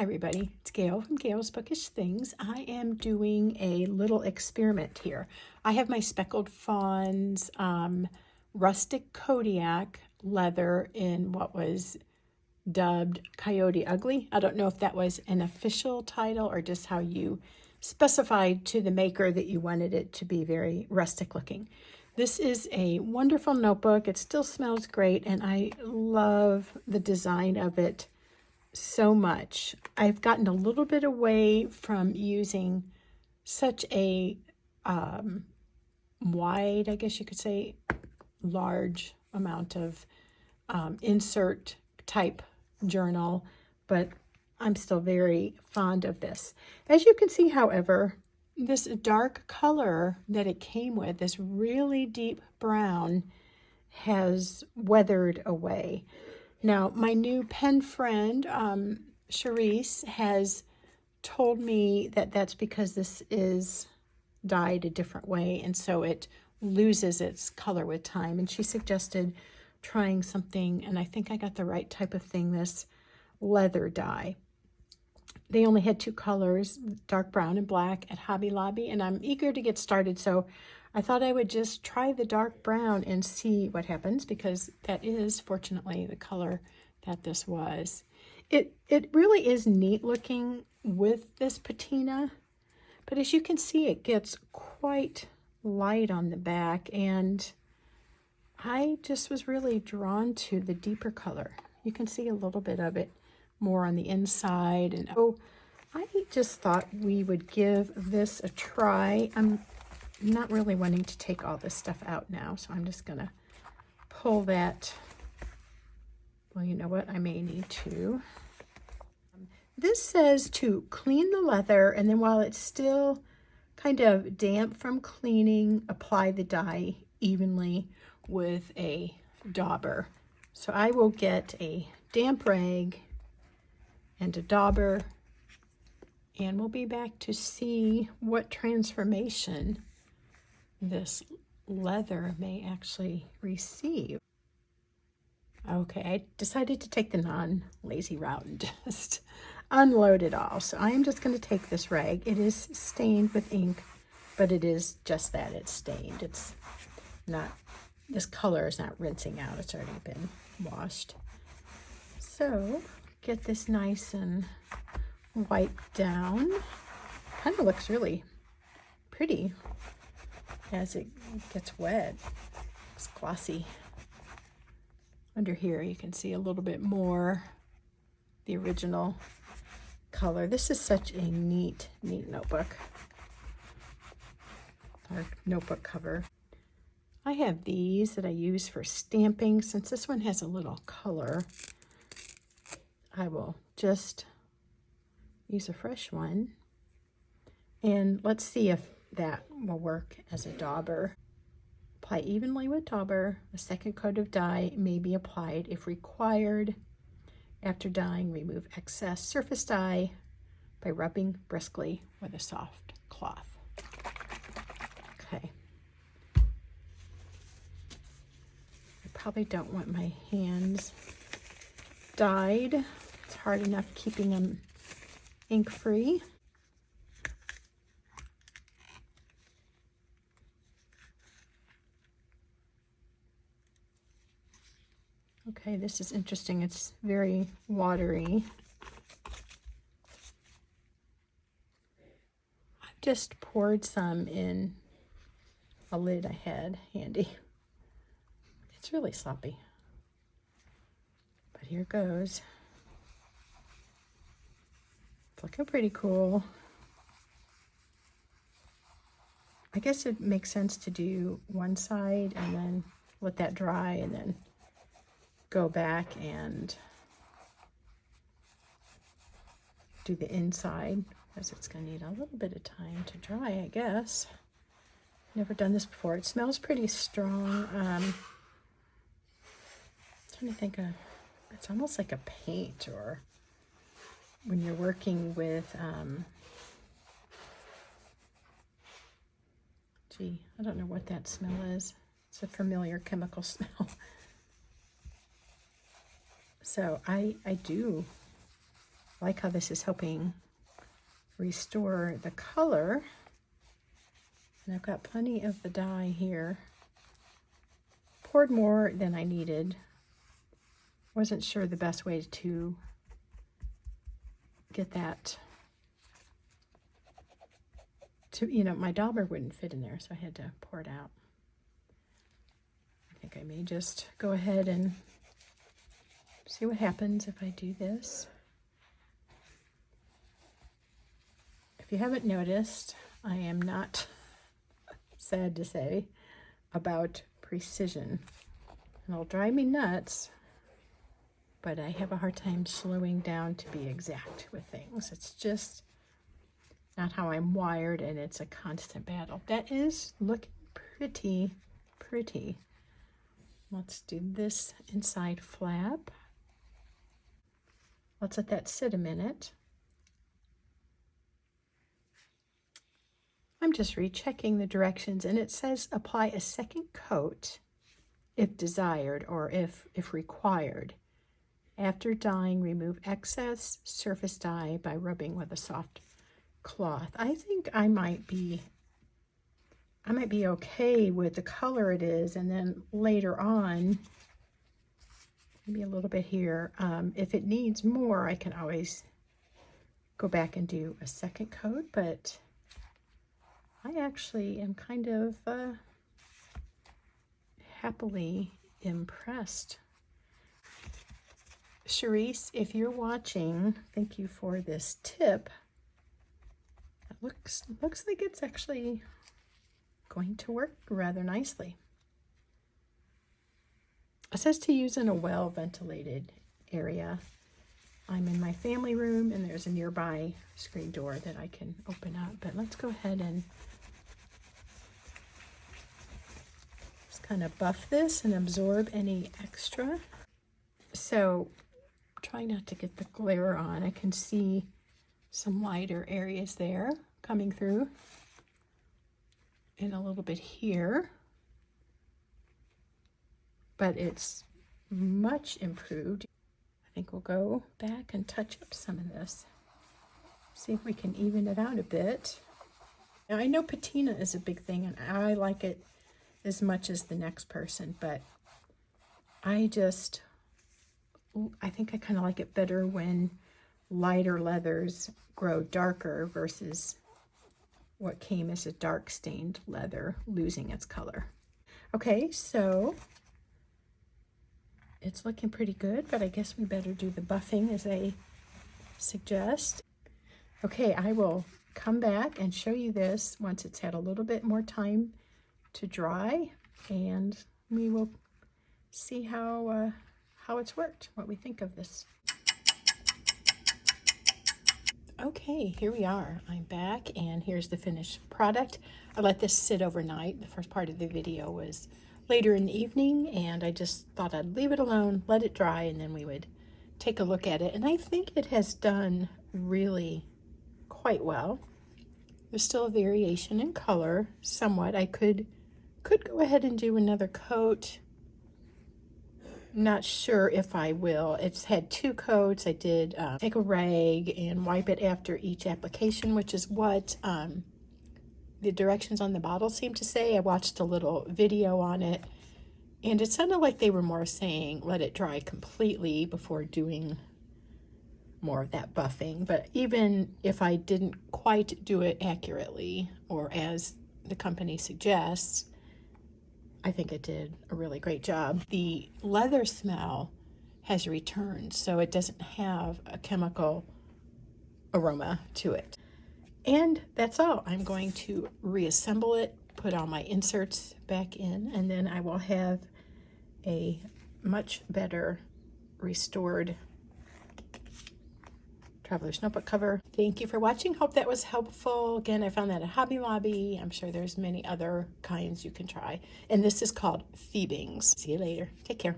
Hi everybody, it's Gail from Gail's Bookish Things. I am doing a little experiment here. I have my Speckled Fawns Rustic Kodiak leather in what was dubbed Coyote Ugly. I don't know if that was an official title or just how you specified to the maker that you wanted it to be very rustic looking. This is a wonderful notebook. It still smells great and I love the design of it so much. I've gotten a little bit away from using such a wide, I guess you could say, large amount of insert type journal, but I'm still very fond of this. As you can see, however, this dark color that it came with, this really deep brown, has weathered away. Now, my new pen friend, Charisse, has told me that that's because this is dyed a different way, and so it loses its color with time. And she suggested trying something, and I think I got the right type of thing, this leather dye. They only had two colors, dark brown and black, at Hobby Lobby, and I'm eager to get started, so I thought I would just try the dark brown and see what happens, because that is, fortunately, the color that this was. It really is neat looking with this patina, but as you can see, it gets quite light on the back, and I just was really drawn to the deeper color. You can see a little bit of it more on the inside, and oh, I just thought we would give this a try. I'm not really wanting to take all this stuff out now, so I'm just gonna pull that. Well, you know what, I may need to. This says to clean the leather, and then while it's still kind of damp from cleaning, apply the dye evenly with a dauber. So I will get a damp rag and a dauber, and we'll be back to see what transformation this leather may actually receive. Okay, I decided to take the non-lazy route and just unload it all. So I am just going to take this rag. It is stained with ink, but it is just that, it's stained. It's not, this color is not rinsing out. It's already been washed. So get this nice and wiped down. Kind of looks really pretty as it gets wet. It's glossy. Under here you can see a little bit more the original color. This is such a neat notebook. Our notebook cover. I have these that I use for stamping. Since this one has a little color, I will just use a fresh one. And let's see if that will work as a dauber. Apply evenly with dauber. A second coat of dye may be applied if required. After dyeing, remove excess surface dye by rubbing briskly with a soft cloth. Okay. I probably don't want my hands dyed. It's hard enough keeping them ink-free. Okay, this is interesting. It's very watery. I've just poured some in a lid I had handy. It's really sloppy, but here goes. It's looking pretty cool. I guess it makes sense to do one side and then let that dry and then go back and do the inside, because it's going to need a little bit of time to dry, I guess. Never done this before. It smells pretty strong. I'm trying to think of, it's almost like a paint, or when you're working with, gee, I don't know what that smell is. It's a familiar chemical smell. So I do I like how this is helping restore the color. And I've got plenty of the dye here. Poured more than I needed. Wasn't sure the best way to get that to, you know, my dauber wouldn't fit in there, so I had to pour it out. I think I may just go ahead and see what happens if I do this. If you haven't noticed, I am not, sad to say, about precision. And it'll drive me nuts, but I have a hard time slowing down to be exact with things. It's just not how I'm wired, and it's a constant battle. That is looking pretty. Let's do this inside flap. Let's let that sit a minute. I'm just rechecking the directions, and it says apply a second coat if desired or if required. After dyeing, remove excess surface dye by rubbing with a soft cloth. I think I might be okay with the color it is, and then later on, maybe a little bit here. If it needs more, I can always go back and do a second coat, but I actually am kind of happily impressed. Charisse, if you're watching, thank you for this tip. It looks like it's actually going to work rather nicely. It says to use in a well-ventilated area. I'm in my family room, and there's a nearby screen door that I can open up. But let's go ahead and just kind of buff this and absorb any extra. So try not to get the glare on. I can see some lighter areas there coming through, and a little bit here, but it's much improved. I think we'll go back and touch up some of this, see if we can even it out a bit. Now, I know patina is a big thing, and I like it as much as the next person, but I think I kind of like it better when lighter leathers grow darker versus what came as a dark stained leather losing its color. Okay, so it's looking pretty good, but I guess we better do the buffing as I suggest. Okay, I will come back and show you this once it's had a little bit more time to dry, and we will see how it's worked, what we think of this. Okay, here we are. I'm back, and here's the finished product. I let this sit overnight. The first part of the video was later in the evening, and I just thought I'd leave it alone, let it dry, and then we would take a look at it. And I think it has done really quite well. There's still a variation in color, somewhat. I could go ahead and do another coat. Not sure if I will. It's had 2 coats. I did take a rag and wipe it after each application, which is what the directions on the bottle seem to say. I watched a little video on it, and it sounded like they were more saying let it dry completely before doing more of that buffing. But even if I didn't quite do it accurately or as the company suggests, I think it did a really great job. The leather smell has returned, so it doesn't have a chemical aroma to it. And that's all. I'm going to reassemble it, put all my inserts back in, and then I will have a much better restored Traveler's Notebook cover. Thank you for watching. Hope that was helpful. Again, I found that at Hobby Lobby. I'm sure there's many other kinds you can try. And this is called Phoebings. See you later. Take care.